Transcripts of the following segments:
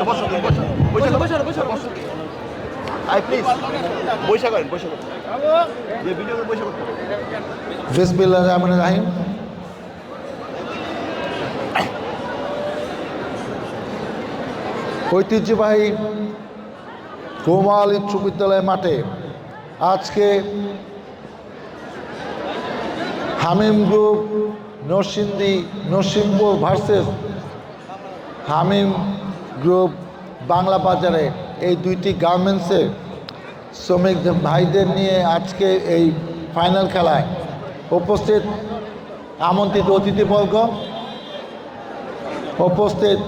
বসো বসো বসো বসো বসো বসো বসো আই প্লিজ বসা করেন বসা করেন যে ভিডিও করে বসা করতে বিসমিল্লাহির রহমানির রহিম। ঐতিহ্যবাহী গোমাল উচ্চ বিদ্যালয় মাঠে আজকে হামিম গ্রুপ নরসিংপুর ভার্সেস হামিম গ্রুপ বাংলা বাজারে এই দুইটি গার্মেন্টসের শ্রমিক ভাইদের নিয়ে আজকে এই ফাইনাল খেলায় উপস্থিত আমন্ত্রিত অতিথিবর্গ, উপস্থিত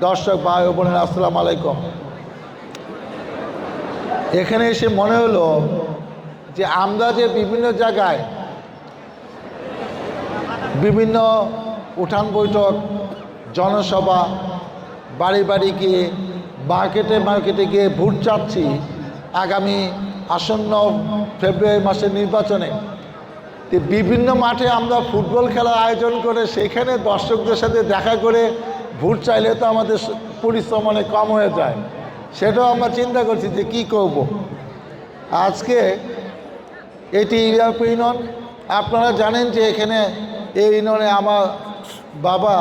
দর্শক ভাই ও বোনেরা, আসসালামু আলাইকুম। এখানে এসে মনে হলো যে আমরা যে বিভিন্ন জায়গায় বিভিন্ন উঠান বৈঠক, জনসভা, বাড়ি বাড়ি গিয়ে মার্কেটে গিয়ে ভোট চাচ্ছি আগামী আসন্ন ফেব্রুয়ারি মাসের নির্বাচনে, বিভিন্ন মাঠে আমরা ফুটবল খেলার আয়োজন করে সেখানে দর্শকদের সাথে দেখা করে ভোট চাইলে তো আমাদের পরিশ্রম অনেক কম হয়ে যায়। সেটাও আমরা চিন্তা করছি যে কি করব। আজকে এটি ইউরোপীয় ইউনিয়ন, আপনারা জানেন যে এখানে এই ইউনিয়নে আমার বাবা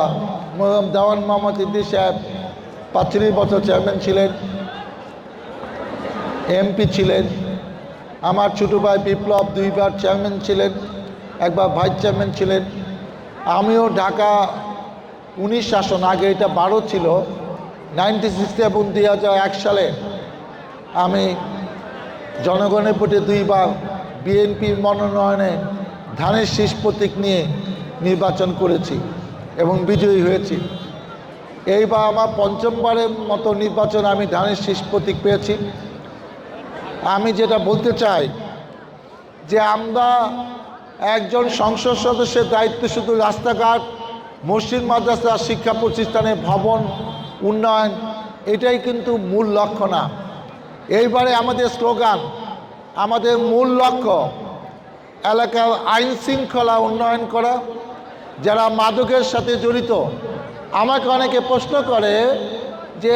দেওয়ান মোহাম্মদ ইদ্রিস সাহেব 45 বছর চেয়ারম্যান ছিলেন, এমপি ছিলেন। আমার ছোটো ভাই বিপ্লব 2 বার চেয়ারম্যান ছিলেন, একবার ভাইস চেয়ারম্যান ছিলেন। আমিও ঢাকা 19 শাসন, আগে এটা 12 ছিল, 96 এবং 2001 সালে আমি জনগণের ভোটে 2 বার বিএনপির মনোনয়নে ধানের শীষ প্রতীক নিয়ে নির্বাচন করেছি এবং বিজয়ী হয়েছি। এইবার আমার 5মবারের মতো নির্বাচন আমি ধানের শীষ প্রতীক পেয়েছি। আমি যেটা বলতে চাই যে আমরা একজন সংসদ সদস্যের দায়িত্ব শুধু রাস্তাঘাট, মসজিদ, মাদ্রাসা, শিক্ষা প্রতিষ্ঠানের ভবন উন্নয়ন, এটাই কিন্তু মূল লক্ষ্য না। এইবারে আমাদের স্লোগান, আমাদের মূল লক্ষ্য এলাকার আইন শৃঙ্খলা উন্নয়ন করা। যারা মাদকের সাথে জড়িত, আমাকে অনেকে প্রশ্ন করে যে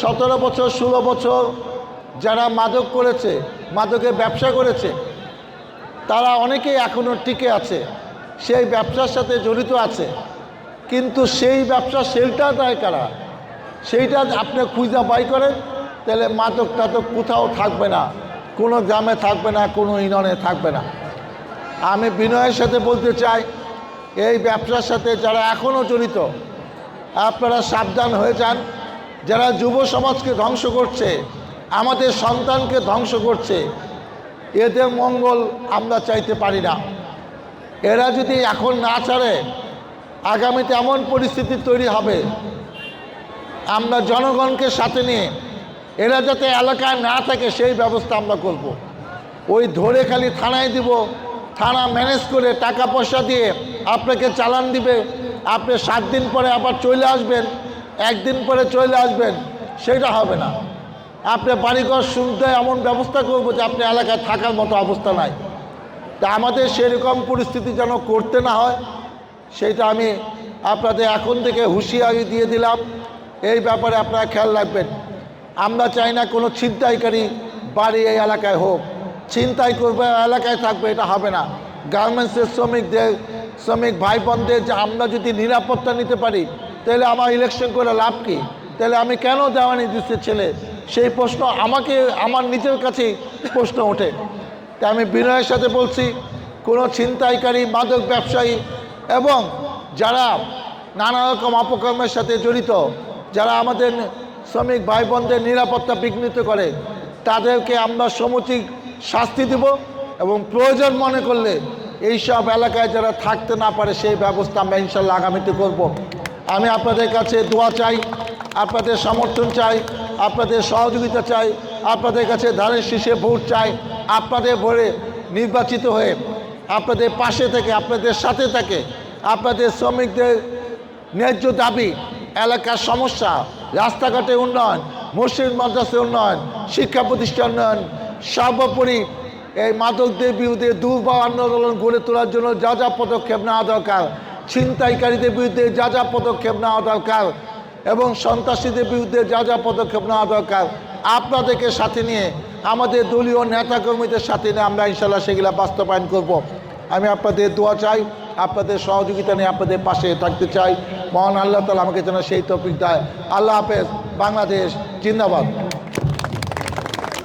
17 বছর 16 বছর যারা মাদক করেছে, মাদকের ব্যবসা করেছে, তারা অনেকেই এখনও টিকে আছে, সেই ব্যবসার সাথে জড়িত আছে, কিন্তু সেই ব্যবসা শেল্টার দেয় কারা? সেইটা আপনি খুঁজে বাই করেন, তাহলে মাদক টাদক কোথাও থাকবে না, কোনো গ্রামে থাকবে না, কোনো ইউনিয়নে থাকবে না। আমি বিনয়ের সাথে বলতে চাই, এই ব্যবসার সাথে যারা এখনও জড়িত, আপনারা সাবধান হয়ে যান। যারা যুব সমাজকে ধ্বংস করছে, আমাদের সন্তানকে ধ্বংস করছে, এদের মঙ্গল আমরা চাইতে পারি না। এরা যদি এখন না ছাড়ে, আগামীতে এমন পরিস্থিতি তৈরি হবে, আমরা জনগণকে সাথে নিয়ে এরা যাতে এলাকায় না থাকে সেই ব্যবস্থা আমরা করব। ওই ধরে খালি থানায় দিব, থানা ম্যানেজ করে টাকা পয়সা দিয়ে আপনাকে চালান দিবে, আপনি 7 দিন পরে আবার চলে আসবেন, 1 দিন পরে চলে আসবেন, সেটা হবে না। আপনি বাড়িঘর শুনতে এমন ব্যবস্থা করবো যে আপনি এলাকায় থাকার মতো অবস্থা নাই। তা আমাদের সেরকম পরিস্থিতি যেন করতে না হয়, সেইটা আমি আপনাদের এখন থেকে হুঁশিয়ারি দিয়ে দিলাম। এই ব্যাপারে আপনারা খেয়াল রাখবেন। আমরা চাই না কোনো ছিনতাইকারী বাড়ি এই এলাকায় হোক, ছিনতাই করবে এলাকায় থাকবে, এটা হবে না। গার্মেন্টসের শ্রমিক ভাই বোনদের যে আমরা যদি নিরাপত্তা নিতে পারি, তাহলে আমার ইলেকশন করে লাভ কি? তাহলে আমি কেন দেওয়ানি দিচ্ছে ছেলে? সেই প্রশ্ন আমার নিজের কাছেই প্রশ্ন ওঠে। তাই আমি বিনয়ের সাথে বলছি, কোনো ছিনতাইকারী, মাদক ব্যবসায়ী এবং যারা নানা রকম অপকর্মের সাথে জড়িত, যারা আমাদের শ্রমিক ভাই বোনদের নিরাপত্তা বিঘ্নিত করে, তাদেরকে আমরা সমুচিত শাস্তি দেব এবং প্রয়োজন মনে করলে এইসব এলাকায় যারা থাকতে না পারে সেই ব্যবস্থা আমরা ইনশাল্লাহ আগামীতে করব। আমি আপনাদের কাছে দোয়া চাই, আপনাদের সমর্থন চাই, আপনাদের সহযোগিতা চাই, আপনাদের কাছে ধানের শীষে ভোট চাই। আপনাদের ভোটে নির্বাচিত হয়ে আপনাদের পাশে থেকে, আপনাদের সাথে থাকে, আপনাদের শ্রমিকদের ন্যায্য দাবি, এলাকার সমস্যা, রাস্তাঘাটে উন্নয়ন, মসজিদ মাদ্রাসা উন্নয়ন, শিক্ষা প্রতিষ্ঠান উন্নয়ন, সর্বোপরি এই মাদকদের বিরুদ্ধে দুর্বার আন্দোলন গড়ে তোলার জন্য যা যা পদক্ষেপ নেওয়া দরকার, ছিনতাইকারীদের বিরুদ্ধে যা যা পদক্ষেপ নেওয়া দরকার, এবং সন্ত্রাসীদের বিরুদ্ধে যা যা পদক্ষেপ নেওয়া দরকার আপনাদেরকে সাথে নিয়ে আমাদের দলীয় নেতাকর্মীদের সাথে নিয়ে আমরা ইনশাল্লাহ সেগুলা বাস্তবায়ন করব। আমি আপনাদের দোয়া চাই, আপনাদের সহযোগিতা নিয়ে আপনাদের পাশে থাকতে চাই। মহান আল্লাহ তাআলা আমাকে যেন সেই তৌফিক দেয়। আল্লাহ হাফেজ। বাংলাদেশ জিন্দাবাদ।